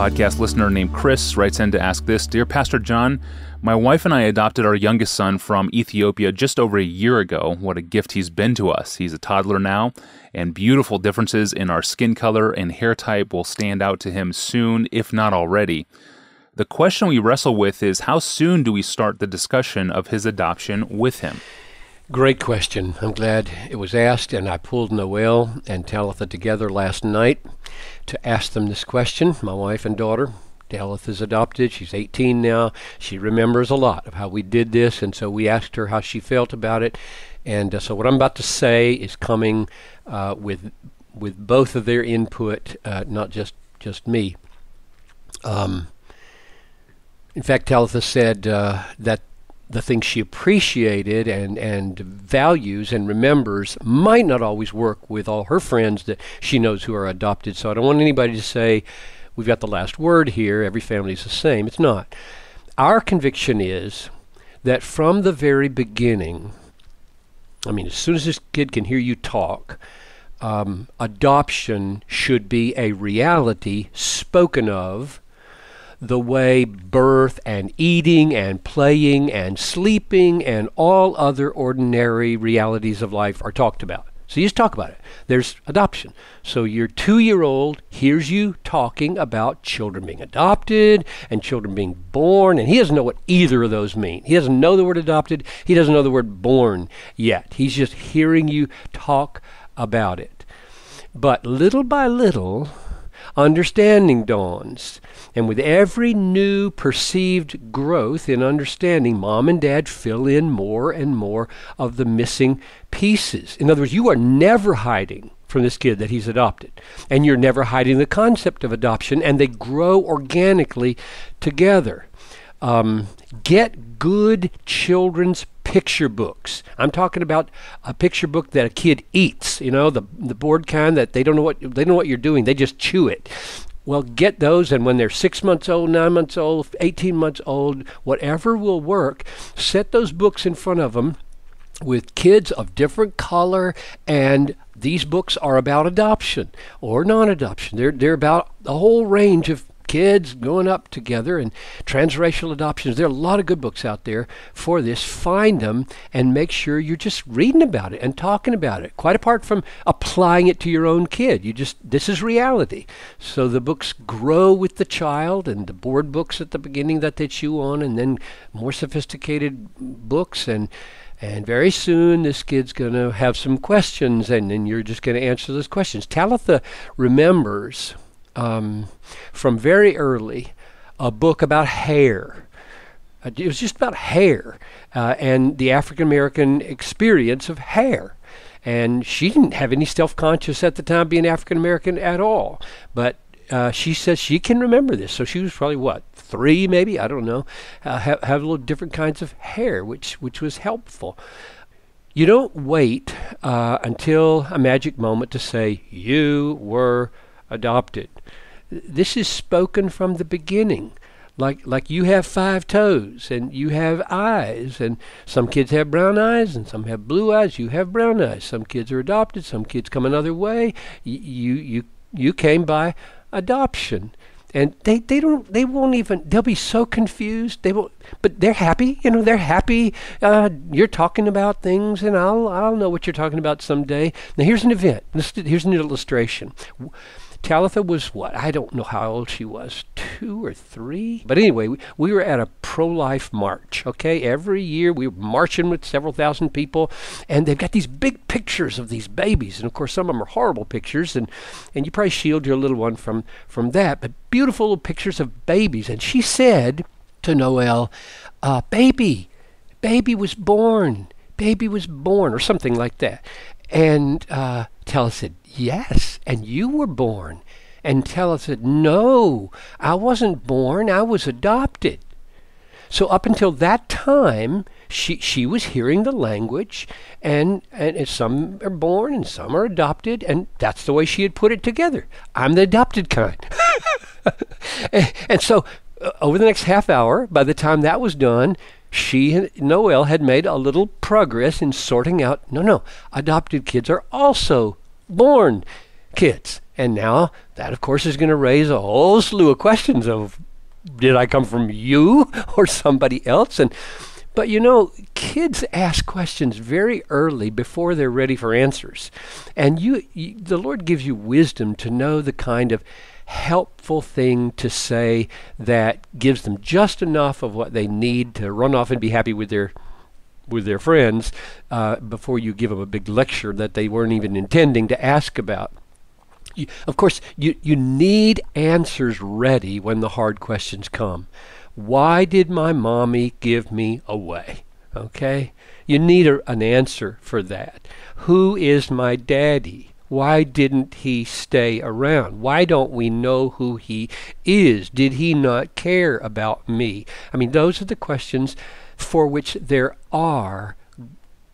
podcast listener named Chris writes in to ask this. Dear Pastor John, my wife and I adopted our youngest son from Ethiopia just over a year ago. What a gift he's been to us. He's a toddler now, and beautiful differences in our skin color and hair type will stand out to him soon, if not already. The question we wrestle with is, how soon do we start the discussion of his adoption with him? Great question. I'm glad it was asked, and I pulled Noelle and Talitha together last night to ask them this question. My wife and daughter, Talitha's adopted. She's 18 now. She remembers a lot of how we did this, and so we asked her how she felt about it. And so what I'm about to say is coming with both of their input, not just me. In fact, Talitha said that the things she appreciated and values and remembers might not always work with all her friends that she knows who are adopted. So I don't want anybody to say, we've got the last word here, every family is the same. It's not. Our conviction is that from the very beginning, as soon as this kid can hear you talk, adoption should be a reality spoken of the way birth and eating and playing and sleeping and all other ordinary realities of life are talked about. So you just talk about it. There's adoption. So your 2-year-old hears you talking about children being adopted and children being born, and he doesn't know what either of those mean. He doesn't know the word adopted. He doesn't know the word born yet. He's just hearing you talk about it. But little by little, understanding dawns. And with every new perceived growth in understanding, Mom and Dad fill in more and more of the missing pieces. In other words, you are never hiding from this kid that he's adopted. And you're never hiding the concept of adoption, and they grow organically together. Get good children's picture books. I'm talking about a picture book that a kid eats, the board kind that they don't know what you're doing. They just chew it. Well, get those, and when they're 6 months old, 9 months old, 18 months old, whatever will work, set those books in front of them with kids of different color, and these books are about adoption or non-adoption. They're about a whole range of kids growing up together and transracial adoptions. There are a lot of good books out there for this. Find them and make sure you're just reading about it and talking about it, quite apart from applying it to your own kid. This is reality. So the books grow with the child, and the board books at the beginning that they chew on, and then more sophisticated books, and very soon this kid's going to have some questions, and then you're just going to answer those questions. Talitha remembers from very early a book about hair. It was just about hair and the African American experience of hair. And she didn't have any self-conscious at the time being African American at all. But she says she can remember this. So she was probably 3 maybe? I don't know. Have little different kinds of hair, which was helpful. You don't wait until a magic moment to say you were adopted. This is spoken from the beginning. Like you have 5 toes and you have eyes, and some kids have brown eyes and some have blue eyes. You have brown eyes. Some kids are adopted. Some kids come another way. You came by adoption. And they'll be so confused. But they're happy, they're happy. You're talking about things, and I'll know what you're talking about someday. Now here's an event. Here's an illustration. Talitha was I don't know how old she was, 2 or 3. But anyway, we were at a pro-life march, okay? Every year we were marching with several thousand people, and they've got these big pictures of these babies. And of course, some of them are horrible pictures, and you probably shield your little one from that. But beautiful little pictures of babies. And she said to Noelle, baby was born, or something like that. And Talitha said, yes, and you were born. And Talitha said, no, I wasn't born, I was adopted. So up until that time, she was hearing the language, and some are born and some are adopted, and that's the way she had put it together. I'm the adopted kind. and so over the next half hour, by the time that was done, Noelle had made a little progress in sorting out, no, adopted kids are also born kids. And now that, of course, is going to raise a whole slew of questions of, did I come from you or somebody else? But kids ask questions very early before they're ready for answers. And the Lord gives you wisdom to know the kind of helpful thing to say that gives them just enough of what they need to run off and be happy with their friends before you give them a big lecture that they weren't even intending to ask about. Of course, you need answers ready when the hard questions come. Why did my mommy give me away? Okay? You need an answer for that. Who is my daddy? Why didn't he stay around? Why don't we know who he is? Did he not care about me? I mean, those are the questions for which there are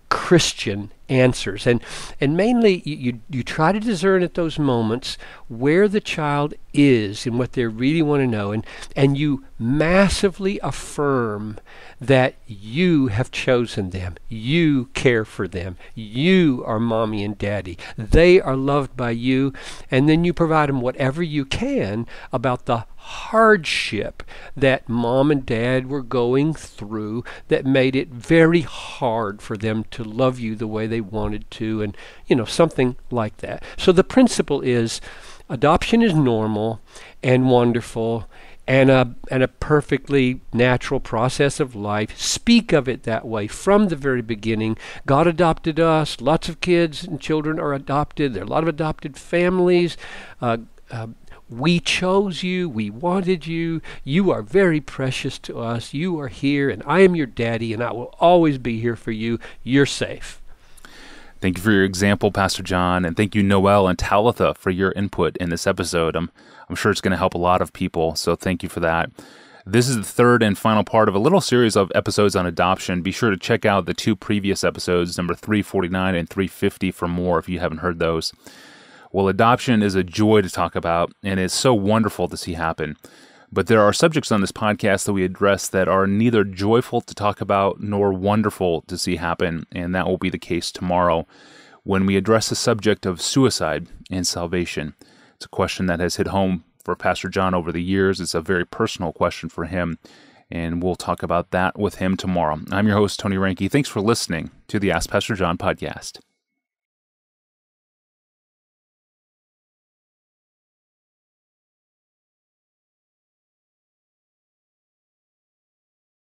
Christian answers. And mainly you try to discern at those moments where the child is and what they really want to know, and you massively affirm that you have chosen them. You care for them. You are mommy and daddy. They are loved by you, and then you provide them whatever you can about the hardship that mom and dad were going through that made it very hard for them to love you the way they wanted to, and something like that. So the principle is adoption is normal and wonderful and a perfectly natural process of life. Speak of it that way from the very beginning. God adopted us. Lots of kids and children are adopted. There are a lot of adopted families. We chose you. We wanted you. You are very precious to us. You are here, and I am your daddy, and I will always be here for you. You're safe. Thank you for your example, Pastor John, and thank you, Noel and Talitha, for your input in this episode. I'm sure it's going to help a lot of people, so thank you for that. This is the third and final part of a little series of episodes on adoption. Be sure to check out the two previous episodes, number 349 and 350, for more if you haven't heard those. Well, adoption is a joy to talk about, and it's so wonderful to see happen. But there are subjects on this podcast that we address that are neither joyful to talk about nor wonderful to see happen, and that will be the case tomorrow when we address the subject of suicide and salvation. It's a question that has hit home for Pastor John over the years. It's a very personal question for him, and we'll talk about that with him tomorrow. I'm your host, Tony Reinke. Thanks for listening to the Ask Pastor John podcast.